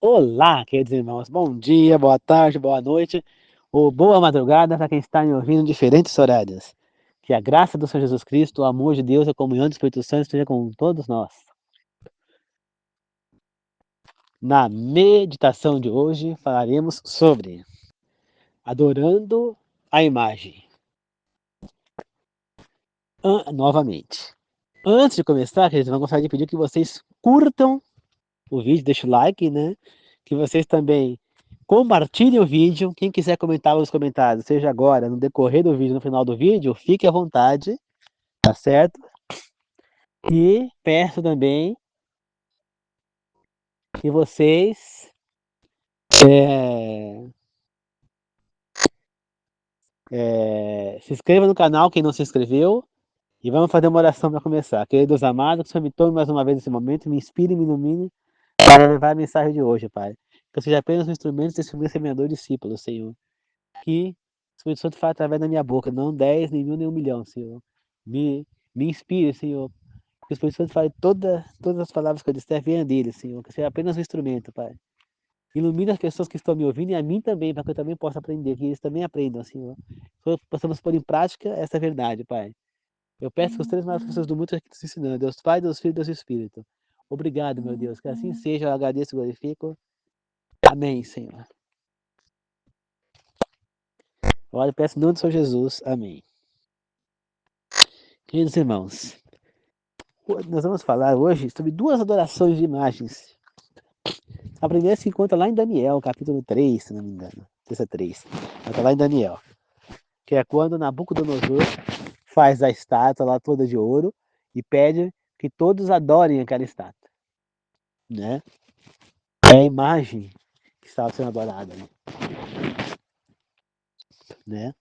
Olá, queridos irmãos. Bom dia, boa tarde, boa noite ou boa madrugada para quem está me ouvindo em diferentes horários. Que a graça do Senhor Jesus Cristo, o amor de Deus e a comunhão do Espírito Santo esteja com todos nós. Na meditação de hoje falaremos sobre adorando a imagem. Novamente. Antes de começar, queridos irmãos, gostaria de pedir que vocês curtam o vídeo, deixem o like, né? Que vocês também compartilhem o vídeo. Quem quiser comentar nos comentários, seja agora, no decorrer do vídeo, no final do vídeo, fique à vontade, tá certo? E peço também que vocês se inscrevam no canal, quem não se inscreveu, e vamos fazer uma oração para começar. Queridos amados, que o Senhor me tome mais uma vez nesse momento, me inspire e me ilumine para levar a mensagem de hoje, Pai. Que eu seja apenas um instrumento desse meu semeador discípulo, Senhor. Que o Espírito Santo fale através da minha boca, não 10, nem 1.000, nem 1.000.000, Senhor. Me inspire, Senhor. Que o Espírito Santo fale todas as palavras que eu disser venham dele, Senhor. Que seja apenas um instrumento, Pai. Ilumina as pessoas que estão me ouvindo e a mim também, para que eu também possa aprender, que eles também aprendam, Senhor. Que possamos pôr em prática essa verdade, Pai. Eu peço que os três maiores pessoas do mundo estejam te ensinando. Deus Pai, Deus Filho e Deus Espírito. Obrigado, meu Deus. Que assim seja, eu agradeço e glorifico. Amém, Senhor. Oro e peço em nome do Senhor Jesus. Amém. Queridos irmãos, nós vamos falar hoje sobre duas adorações de imagens. A primeira se encontra lá em Daniel, capítulo 3, se não me engano. Terça 3. Está lá em Daniel. Que é quando Nabucodonosor faz a estátua lá toda de ouro e pede que todos adorem aquela estátua. Né? É a imagem que estava sendo adorada. Né?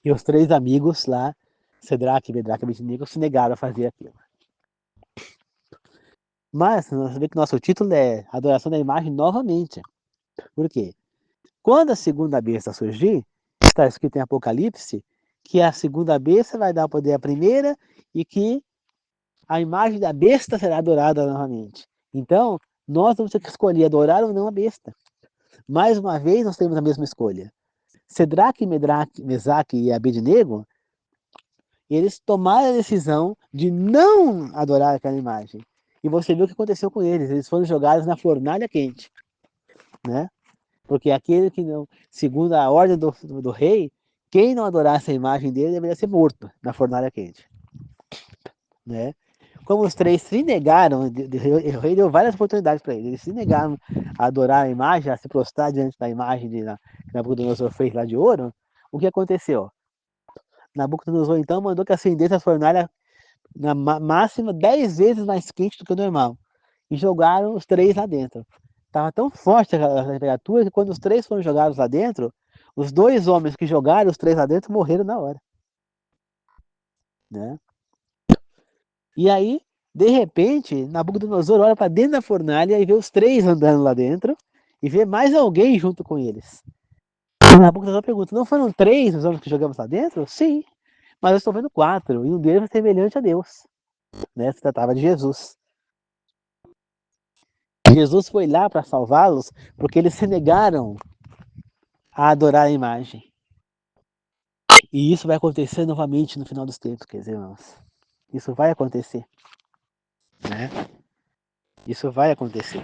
E os três amigos lá, Cedraque, Medraque e Abednego, se negaram a fazer aquilo. Mas nós sabemos que nosso título é Adoração da Imagem novamente. Por quê? Quando a segunda besta surgir, está escrito em Apocalipse que a segunda besta vai dar poder à primeira e que a imagem da besta será adorada novamente. Então, nós vamos ter que escolher adorar ou não a besta. Mais uma vez, nós temos a mesma escolha. Cedraque, Mesaque e Abednego, eles tomaram a decisão de não adorar aquela imagem. E você viu o que aconteceu com eles. Eles foram jogados na fornalha quente. Né? Porque aquele que não, segundo a ordem do rei, quem não adorasse a imagem dele deveria ser morto na fornalha quente. Né? Como os três se negaram, o rei deu várias oportunidades para eles, eles se negaram a adorar a imagem, a se prostrar diante da imagem que Nabucodonosor fez lá de ouro. O que aconteceu? Nabucodonosor então mandou que acendesse a fornalha na máxima 10 vezes mais quente do que o normal. E jogaram os três lá dentro. Estava tão forte a temperatura que quando os três foram jogados lá dentro, os dois homens que jogaram os três lá dentro morreram na hora. Né? E aí, de repente, Nabucodonosor olha para dentro da fornalha e vê os três andando lá dentro e vê mais alguém junto com eles. E Nabucodonosor pergunta, não foram três os homens que jogamos lá dentro? Sim, mas eu estou vendo quatro, e um deles é semelhante a Deus. Né? Se tratava de Jesus. Jesus foi lá para salvá-los porque eles se negaram a adorar a imagem. E isso vai acontecer novamente no final dos tempos, quer dizer, irmãos. Isso vai acontecer. Né? Isso vai acontecer.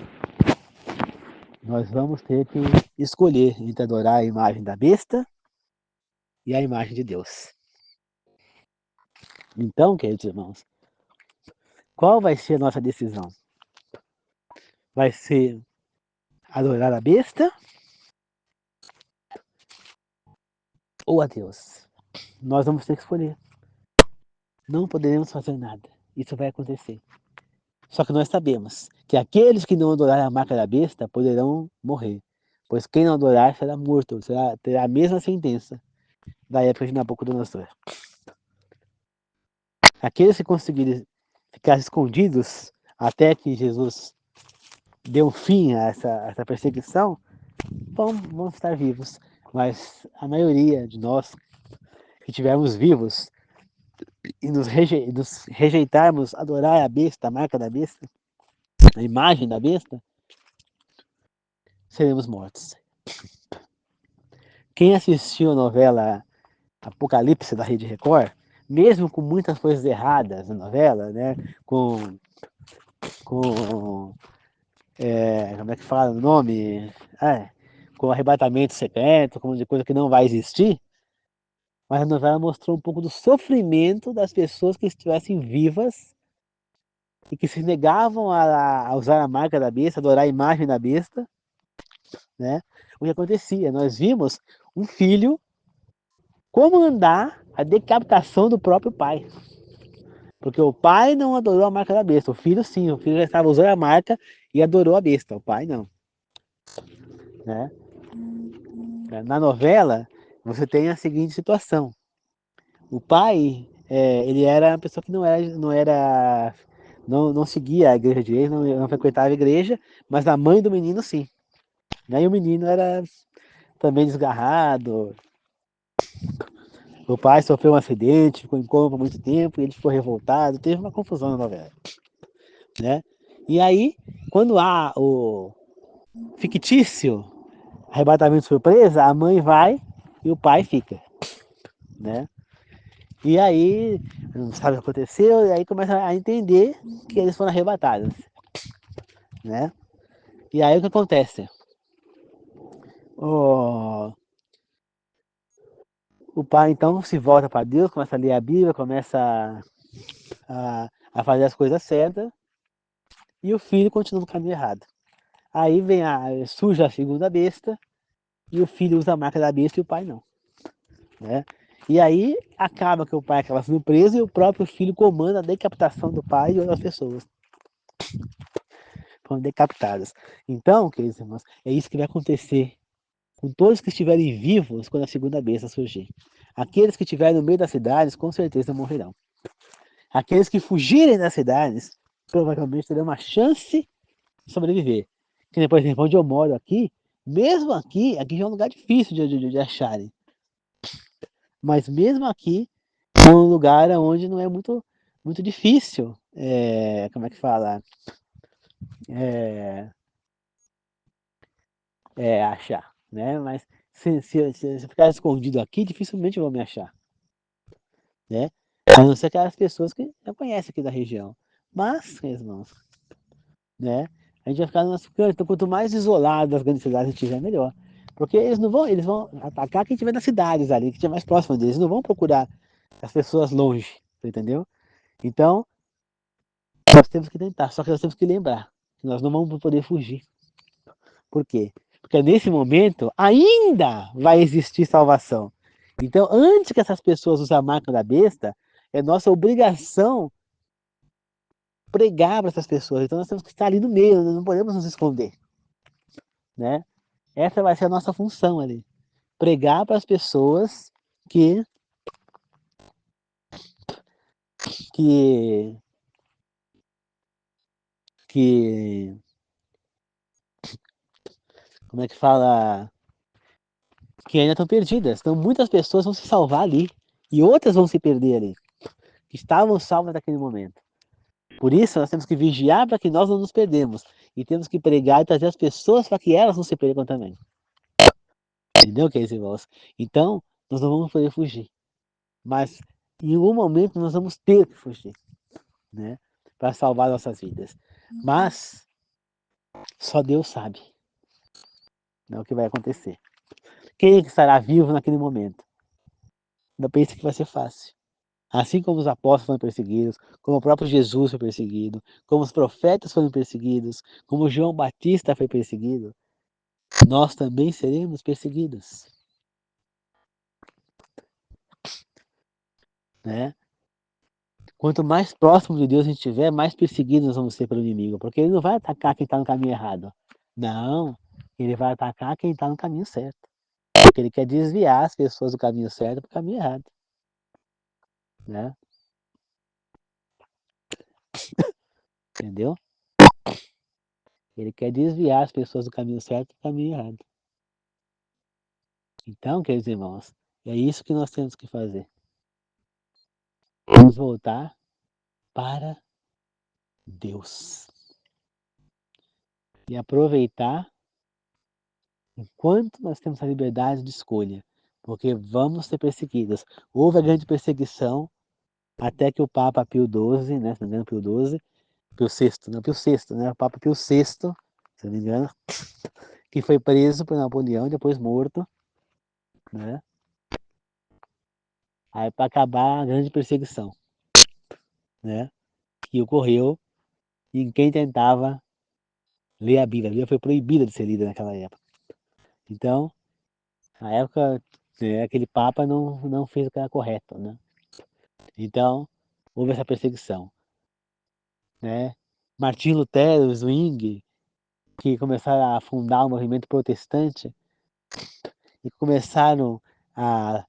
Nós vamos ter que escolher entre adorar a imagem da besta e a imagem de Deus. Então, queridos irmãos, qual vai ser a nossa decisão? Vai ser adorar a besta ou a Deus? Nós vamos ter que escolher. Não poderemos fazer nada. Isso vai acontecer. Só que nós sabemos que aqueles que não adorarem a marca da besta poderão morrer. Pois quem não adorar será morto, terá a mesma sentença da época de Nabucodonosor. Aqueles que conseguirem ficar escondidos até que Jesus deu fim a essa perseguição, vão estar vivos. Mas a maioria de nós que estivermos vivos e nos rejeitarmos adorar a besta, a marca da besta, a imagem da besta, seremos mortos. Quem assistiu a novela Apocalipse da Rede Record, mesmo com muitas coisas erradas na novela, né? Com como é que fala o nome? Com arrebatamento secreto, com de coisa que não vai existir, mas a novela mostrou um pouco do sofrimento das pessoas que estivessem vivas e que se negavam a usar a marca da besta, adorar a imagem da besta, né? O que acontecia? Nós vimos um filho comandar a decapitação do próprio pai. Porque o pai não adorou a marca da besta. O filho sim, o filho já estava usando a marca e adorou a besta. O pai não. Né? Na novela, você tem a seguinte situação. O pai, ele era uma pessoa que não seguia a igreja de ex, não frequentava a igreja, mas a mãe do menino sim. Né? E o menino era também desgarrado. O pai sofreu um acidente, ficou em coma por muito tempo, ele ficou revoltado, teve uma confusão na novela. Né? E aí, quando há o fictício arrebatamento surpresa, a mãe vai e o pai fica. Né? E aí, não sabe o que aconteceu, e aí começa a entender que eles foram arrebatados. Né? E aí o que acontece? O, o pai então se volta para Deus, começa a ler a Bíblia, começa a fazer as coisas certas, e o filho continua no caminho errado. Aí surge a segunda besta, e o filho usa a marca da besta e o pai não. Né? E aí acaba que o pai acaba sendo preso e o próprio filho comanda a decapitação do pai e outras pessoas foram decapitadas. Então, queridos irmãos, é isso que vai acontecer com todos que estiverem vivos quando a segunda besta surgir. Aqueles que estiverem no meio das cidades, com certeza morrerão. Aqueles que fugirem das cidades, provavelmente terão uma chance de sobreviver. Que, por exemplo, onde eu moro aqui, mesmo aqui já é um lugar difícil de acharem. Mas mesmo aqui, é um lugar onde não é muito difícil, como é que fala? É, achar, né? Mas se ficar escondido aqui, dificilmente vão me achar, né? A não ser aquelas pessoas que já conhecem aqui da região. Mas, irmãos, né? A gente vai ficar no nosso canto. Então, quanto mais isolado das grandes cidades a gente estiver, melhor. Porque eles vão atacar quem estiver nas cidades ali, que estiver mais próximo deles. Eles não vão procurar as pessoas longe, entendeu? Então, nós temos que tentar, só que nós temos que lembrar que nós não vamos poder fugir. Por quê? Porque nesse momento ainda vai existir salvação. Então, antes que essas pessoas usem a marca da besta, é nossa obrigação pregar para essas pessoas. Então, nós temos que estar ali no meio, nós não podemos nos esconder. Né? Essa vai ser a nossa função ali. Pregar para as pessoas que, que, que, como é que fala? Que ainda estão perdidas. Então, muitas pessoas vão se salvar ali e outras vão se perder ali, que estavam salvas naquele momento. Por isso, nós temos que vigiar para que nós não nos perdemos. E temos que pregar e trazer as pessoas para que elas não se percam também. Entendeu, queridos irmãos? Então, nós não vamos poder fugir. Mas, em algum momento, nós vamos ter que fugir, né? Para salvar nossas vidas. Mas, só Deus sabe, né, o que vai acontecer. Quem é que estará vivo naquele momento? Não pense que vai ser fácil. Assim como os apóstolos foram perseguidos, como o próprio Jesus foi perseguido, como os profetas foram perseguidos, como João Batista foi perseguido, nós também seremos perseguidos. Né? Quanto mais próximo de Deus a gente estiver, mais perseguidos nós vamos ser pelo inimigo, porque ele não vai atacar quem está no caminho errado. Não, ele vai atacar quem está no caminho certo. Porque ele quer desviar as pessoas do caminho certo para o caminho errado. Né? Entendeu? Ele quer desviar as pessoas do caminho certo para o caminho errado. Então, queridos irmãos, é isso que nós temos que fazer. Vamos voltar para Deus. E aproveitar enquanto nós temos a liberdade de escolha, porque vamos ser perseguidos. Houve a grande perseguição até que o Papa Pio XII, né, se não me engano, Pio XII, Pio VI, não, Pio VI, né, o Papa Pio VI, se não me engano, que foi preso por Napoleão, depois morto, né, aí para acabar a grande perseguição, né, que ocorreu em quem tentava ler a Bíblia. A Bíblia foi proibida de ser lida naquela época. Então, na época, aquele Papa não fez o que era correto, né. Então, houve essa perseguição, né. Martim Lutero, Zwingli, que começaram a fundar o movimento protestante e começaram a,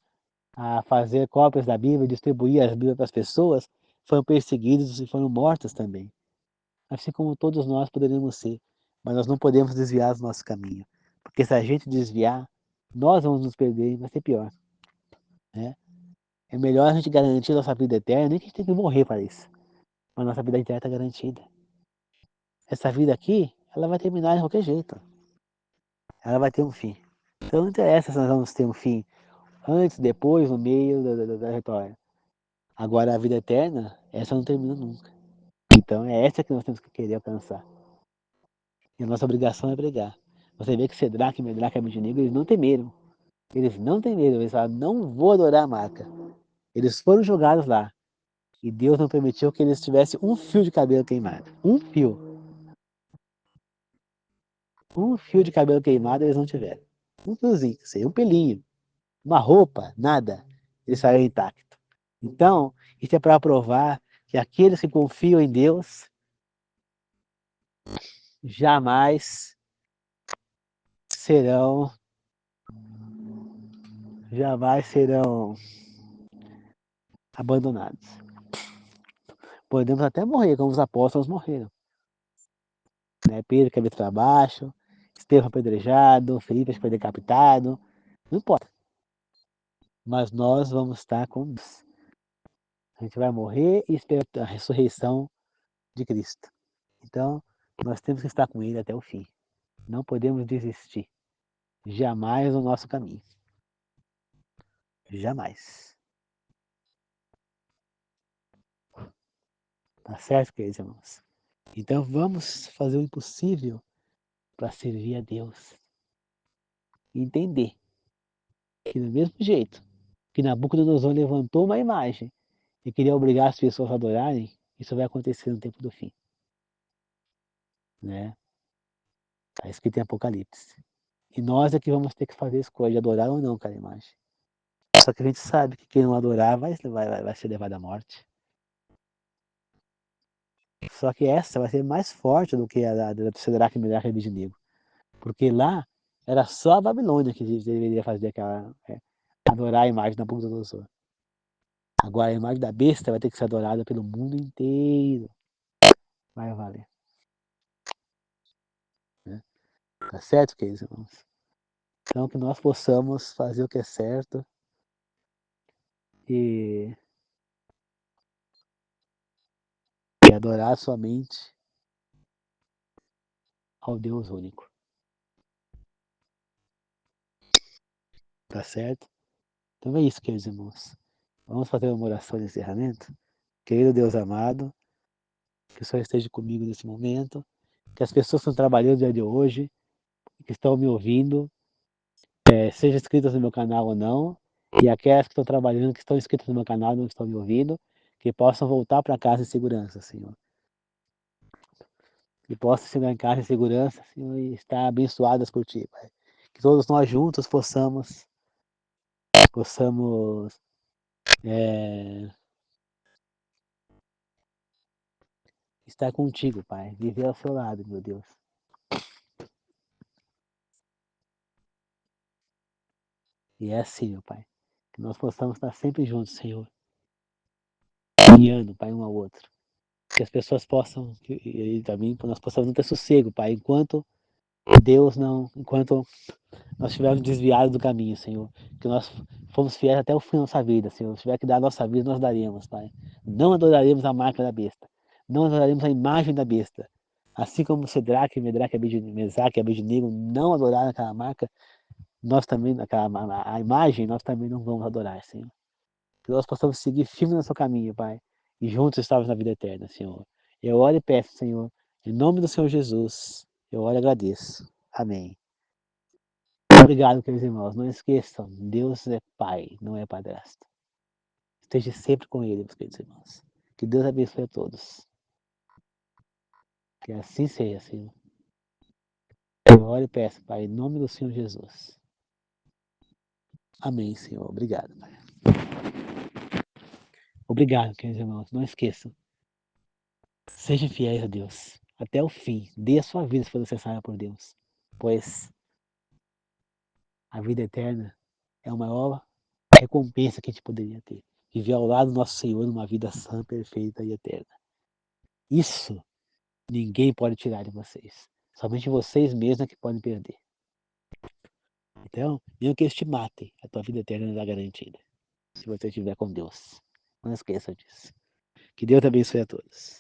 a fazer cópias da Bíblia, distribuir as Bíblias para as pessoas, foram perseguidos e foram mortos também. Assim como todos nós poderíamos ser, mas nós não podemos desviar do nosso caminho, porque se a gente desviar, nós vamos nos perder e vai ser pior, né? É melhor a gente garantir a nossa vida eterna, nem que a gente tenha que morrer para isso, mas nossa vida eterna está garantida. Essa vida aqui, ela vai terminar de qualquer jeito, ela vai ter um fim. Então não interessa se nós vamos ter um fim antes, depois, no meio da trajetória. Agora a vida eterna, essa não termina nunca. Então é essa que nós temos que querer alcançar. E a nossa obrigação é pregar. Você vê que Cedraque, Medraque e Abednego, eles não temeram. Eles não temeram, eles falaram, não vou adorar a marca. Eles foram jogados lá. E Deus não permitiu que eles tivessem um fio de cabelo queimado. Um fio. Um fio de cabelo queimado eles não tiveram. Um fiozinho, um pelinho. Uma roupa, nada. Eles saíram intactos. Então, isso é para provar que aqueles que confiam em Deus jamais serão, jamais serão abandonados. Podemos até morrer, como os apóstolos morreram. Né? Pedro cabeça para baixo, Estevão apedrejado, Felipe foi decapitado, não importa. Mas nós vamos estar com Deus. A gente vai morrer e esperar a ressurreição de Cristo. Então, nós temos que estar com Ele até o fim. Não podemos desistir. Jamais no nosso caminho. Jamais. Tá certo, queridos irmãos? Então vamos fazer o impossível para servir a Deus. E entender que do mesmo jeito que Nabucodonosor levantou uma imagem e queria obrigar as pessoas a adorarem, isso vai acontecer no tempo do fim. Né? Está escrito em Apocalipse. E nós é que vamos ter que fazer a escolha de adorar ou não aquela imagem. Só que a gente sabe que quem não adorar vai ser levado à morte. Só que essa vai ser mais forte do que a da Cedraque, Medraque e Abednego. Porque lá era só a Babilônia que deveria fazer aquela, adorar a imagem da Nabucodonosor. Agora a imagem da besta vai ter que ser adorada pelo mundo inteiro. Vai valer. Né? Tá certo, queridos irmãos? Então que nós possamos fazer o que é certo e, e adorar somente ao Deus único. Tá certo? Então é isso, queridos irmãos. Vamos fazer uma oração de encerramento? Querido Deus amado, que o Senhor esteja comigo nesse momento, que as pessoas que estão trabalhando no dia de hoje, que estão me ouvindo, sejam inscritas no meu canal ou não, e aquelas que estão trabalhando, que estão inscritas no meu canal e não estão me ouvindo, que possam voltar para casa em segurança, Senhor. Que possam chegar em casa em segurança, Senhor, e estar abençoadas por Ti, Pai. Que todos nós juntos possamos estar contigo, Pai, viver ao seu lado, meu Deus. E é assim, meu Pai, que nós possamos estar sempre juntos, Senhor, guiando, Pai, um ao outro. Que as pessoas possam, e também nós possamos não ter sossego, Pai, enquanto nós estivermos desviados do caminho, Senhor. Que nós fomos fiéis até o fim da nossa vida, Senhor. Se tiver que dar a nossa vida, nós daremos, Pai. Não adoraremos a marca da besta. Não adoraremos a imagem da besta. Assim como Sedraque, Mesaque e Abednego não adoraram aquela marca, nós também, a imagem, nós também não vamos adorar, Senhor. Que nós possamos seguir firme no seu caminho, Pai, e juntos estarmos na vida eterna, Senhor. Eu oro e peço, Senhor, em nome do Senhor Jesus, eu oro e agradeço. Amém. Obrigado, queridos irmãos. Não esqueçam, Deus é Pai, não é padrasto. Esteja sempre com Ele, meus queridos irmãos. Que Deus abençoe a todos. Que assim seja, Senhor. Eu oro e peço, Pai, em nome do Senhor Jesus. Amém, Senhor. Obrigado, Pai. Obrigado, queridos irmãos. Não esqueçam. Sejam fiéis a Deus. Até o fim. Dê a sua vida se for necessária por Deus. Pois a vida eterna é a maior recompensa que a gente poderia ter. Viver ao lado do nosso Senhor numa vida sã, perfeita e eterna. Isso ninguém pode tirar de vocês. Somente vocês mesmos é que podem perder. Então, mesmo que eles te matem, a tua vida eterna não está garantida. Se você estiver com Deus. Não esqueça disso. Que Deus te abençoe a todos.